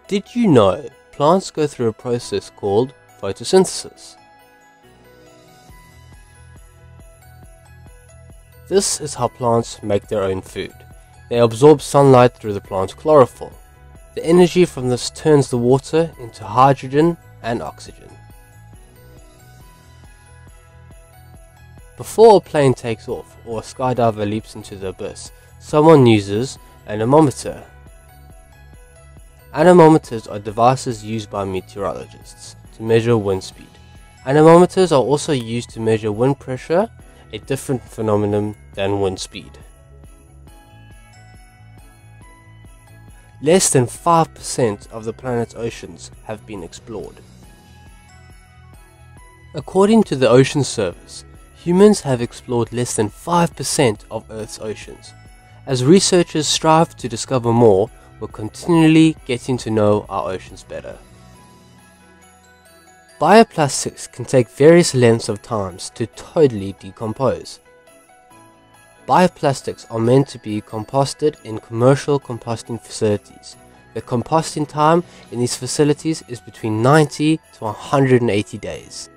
Did you know plants go through a process called photosynthesis? This is how plants make their own food. They absorb sunlight through the plant's chlorophyll. The energy from this turns the water into hydrogen and oxygen. Before a plane takes off or a skydiver leaps into the abyss, someone uses an anemometer. Anemometers are devices used by meteorologists to measure wind speed. Anemometers are also used to measure wind pressure, a different phenomenon than wind speed. Less than 5% of the planet's oceans have been explored. According to the Ocean Service, humans have explored less than 5% of Earth's oceans. As researchers strive to discover more, we're continually getting to know our oceans better. Bioplastics can take various lengths of times to totally decompose. Bioplastics are meant to be composted in commercial composting facilities. The composting time in these facilities is between 90 to 180 days.